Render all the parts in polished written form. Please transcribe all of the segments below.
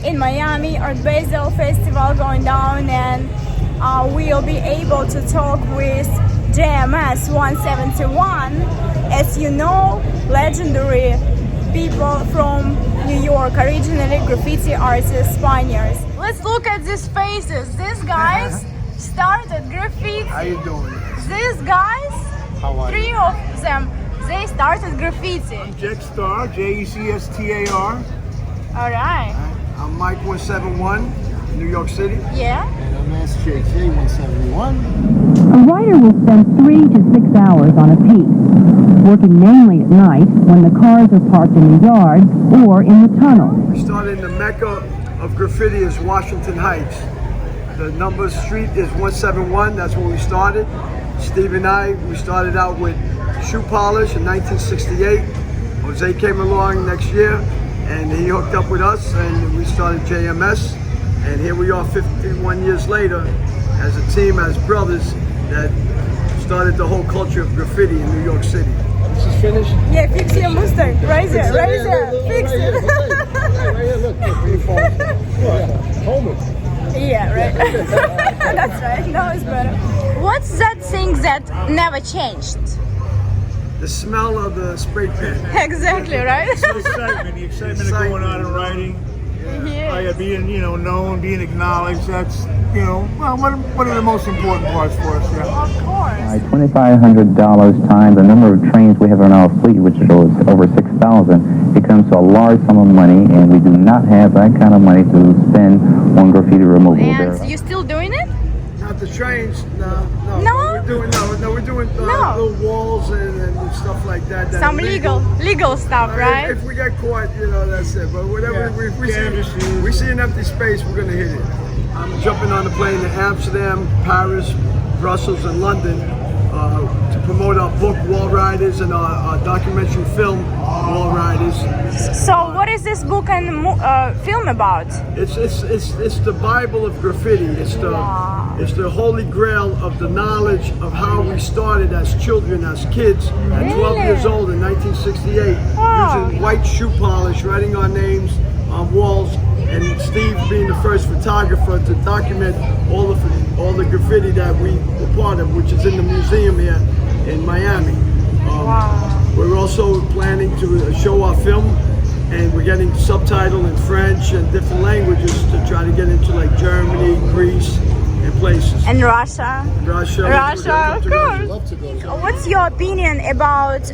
in Miami, Art Basel Festival going down, and we'll be able to talk with JMS 171. As you know, legendary people from New York, originally graffiti artists, pioneers. Let's look at these faces. These guys started graffiti. How you doing? These guys, How are three you? of them, they started graffiti. I'm Jecstar, Jecstar. All right. I'm Mike 171, New York City. Yeah. And I'm SJK 171. A writer will spend 3 to 6 hours on a piece, working mainly at night when the cars are parked in the yard or in the tunnel. We started in the Mecca of graffiti is Washington Heights. The number street is 171, that's where we started. Steve and I, we started out with shoe polish in 1968. Jose came along next year and he hooked up with us and we started JMS. And here we are 51 years later as a team, as brothers that started the whole culture of graffiti in New York City. This is finished? Yeah, fix your Mustang. Right there, right there. Fix it. Right here, look. Hold it. Yeah, right. That's right. Now it's better. What's that thing that never changed? The smell of the spray paint. Exactly, right? The excitement of going out and writing. Yeah. Being, known, being acknowledged. That's, one of the most important parts for us. Yeah. Of course. $2,500 times the number of trains we have in our fleet, which is over 6,000, it comes to a large sum of money, and we do not have that kind of money to spend on graffiti removal. And you still doing it? Not the trains, no. No? We're doing No. little walls and stuff like that. that Some are legal stuff, right? If we get caught, that's it. But whatever, Yeah. we see an empty space, we're gonna hit it. I'm jumping on the plane to Amsterdam, Paris, Brussels, and London to promote our book, Wall Riders, and our documentary film, Wall Riders. So what is this book and film about? It's the Bible of graffiti. It's the holy grail of the knowledge of how we started as children, as kids, at 12 years old in 1968, using white shoe polish, writing our names on walls, and Steve being the first photographer to document all the graffiti that we were part of, which is in the museum here in Miami. We're also planning to show our film, and we're getting subtitled in French and different languages to try to get into like Germany, Greece, and places. And Russia, of course. Love to go. What's your opinion about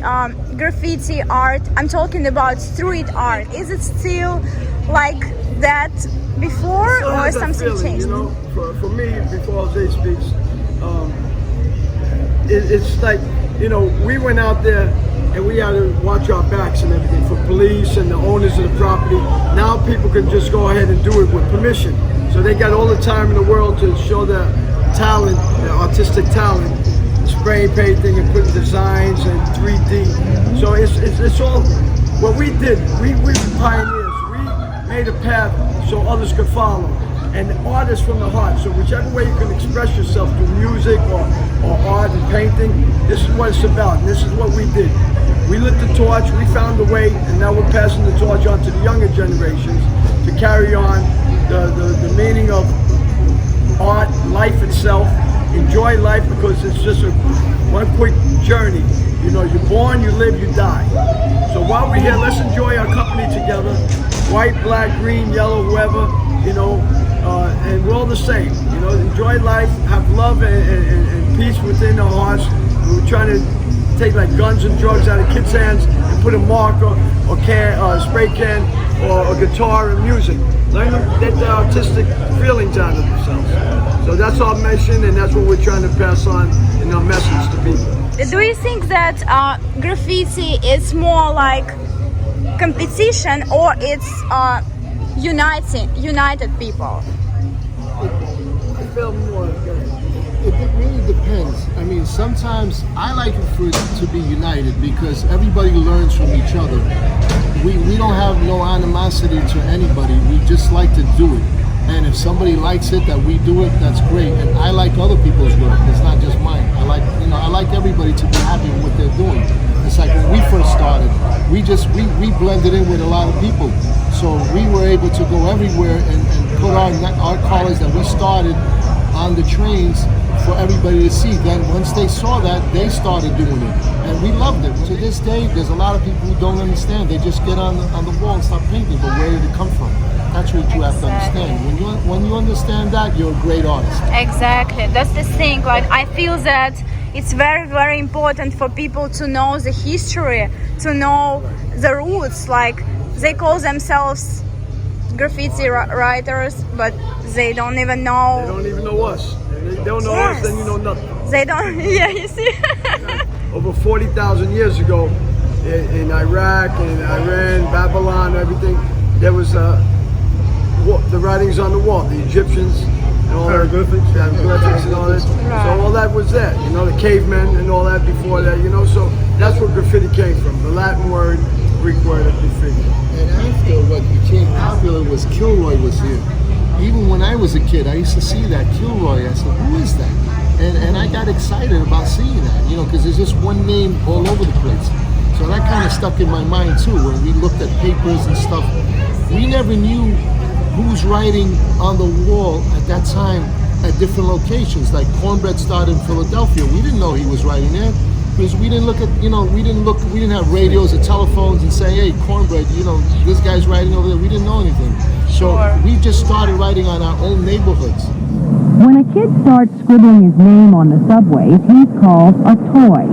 graffiti art? I'm talking about street art. Is it still like that before, Still or has that something feeling, changed? For me, before Jose speaks, it's like, we went out there and we had to watch our backs and everything for police and the owners of the property. Now people can just go ahead and do it with permission. So they got all the time in the world to show their talent, their artistic talent, spray painting and putting designs and 3D. So it's all what we did. We were pioneers. We made a path so others could follow. And art is from the heart. So whichever way you can express yourself through music or art and painting, this is what it's about. And this is what we did. We lit the torch, we found the way, and now we're passing the torch on to the younger generations to carry on the meaning of art, life itself. Enjoy life because it's just one quick journey. You're born, you live, you die. So while we're here, let's enjoy our company together. White, black, green, yellow, whoever, and we're all the same. Enjoy life, have love and peace within our hearts. We're trying to take like guns and drugs out of kids' hands and put a marker or spray can or a guitar and music. Learn to get the artistic feelings out of themselves. So that's our mission, and that's what we're trying to pass on in our message to people. Do you think that graffiti is more like competition, or it's united people? I feel more It really depends. I mean, sometimes I like it for it to be united because everybody learns from each other. We don't have no animosity to anybody. We just like to do it. And if somebody likes it, that we do it, that's great. And I like other people's work. It's not just mine. I like everybody to be happy with what they're doing. It's like when we first started, we blended in with a lot of people. So we were able to go everywhere and put our colors that we started on the trains for everybody to see. Then once they saw that, they started doing it, and we loved it. To this day, there's a lot of people who don't understand. They just get on the wall and start painting, but where did it come from? That's what you have to understand. When you understand that, you're a great artist. Exactly, that's the thing. Like, I feel that it's very, very important for people to know the history, to know the roots. Like, they call themselves graffiti writers, but they don't even know. They don't even know us. They don't know us, then you know nothing. They don't. Yeah, you see. Over 40,000 years ago, in Iraq, in Iran, Babylon, everything, there was the writings on the wall, the Egyptians and all that, hieroglyphics and all that. So all that was there, you know, the cavemen and all that before that, you know. So that's where graffiti came from, the Latin word, Greek word of graffiti. And after what became popular was Kilroy was here. Even when I was a kid, I used to see that Kilroy. I said, who is that? And I got excited about seeing that, you know, because there's just one name all over the place. So that kind of stuck in my mind too. When we looked at papers and stuff, we never knew who's writing on the wall at that time at different locations. Like Cornbread started in Philadelphia. We didn't know he was writing there because we didn't look at, you know, we didn't have radios or telephones and say, hey, Cornbread, you know, this guy's writing over there. We didn't know anything. So we just started writing on our own neighborhoods. When a kid starts scribbling his name on the subways, he's called a toy.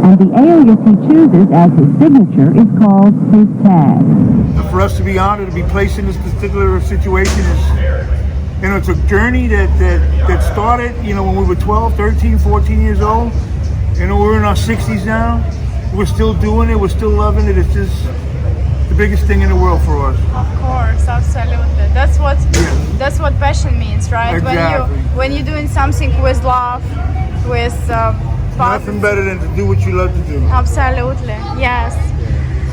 And the alias he chooses as his signature is called his tag. For us to be honored to be placed in this particular situation is, you know, it's a journey that started, you know, when we were 12, 13, 14 years old. You know, we're in our 60s now. We're still doing it. We're still loving it. It's just the biggest thing in the world for us. Of course, absolutely. That's what passion means, right? Exactly. When you're doing something with love, with Nothing better than to do what you love to do. Absolutely, yes.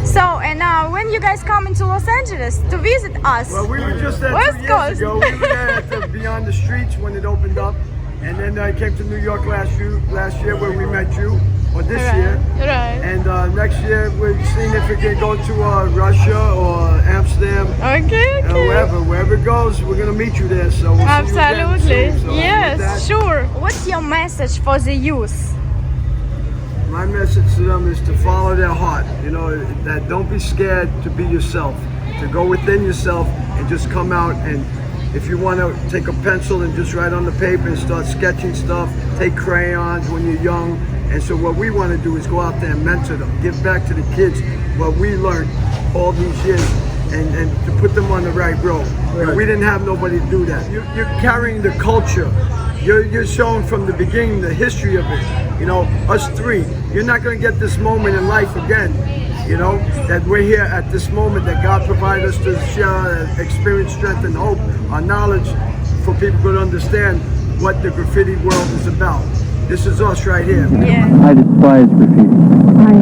So, and when you guys come into Los Angeles to visit us? Well, we were just there West 2 years Coast. ago. We were there at the Beyond the Streets when it opened up. And then I came to New York last year where we met you, or this year. Right. And next year we're seeing if we can go to Russia or Amsterdam. Okay. Wherever it goes, we're gonna meet you there. So we'll Absolutely. See you again soon. So Yes, sure. What's your message for the youth? My message to them is to follow their heart. You know, that don't be scared to be yourself, to go within yourself and just come out. And if you want to take a pencil and just write on the paper and start sketching stuff, take crayons when you're young. And so what we want to do is go out there and mentor them, give back to the kids what we learned all these years and to put them on the right road. Right. We didn't have nobody to do that. You're carrying the culture. You're showing from the beginning the history of it. You know, us three, you're not going to get this moment in life again. You know, that we're here at this moment that God provided us to share experience, strength, and hope, our knowledge for people to understand what the graffiti world is about. This is us right here. Yeah. I despise graffiti. I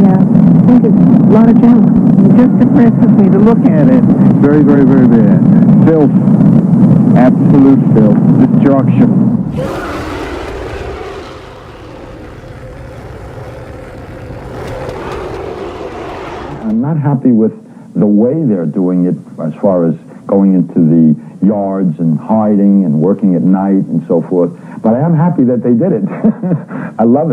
think it's a lot of junk. It just depresses me to look at it. Very, very, very bad. Filth. Absolute filth. Destruction. I'm not happy with the way they're doing it as far as going into the yards and hiding and working at night and so forth. But I am happy that they did it. I love it.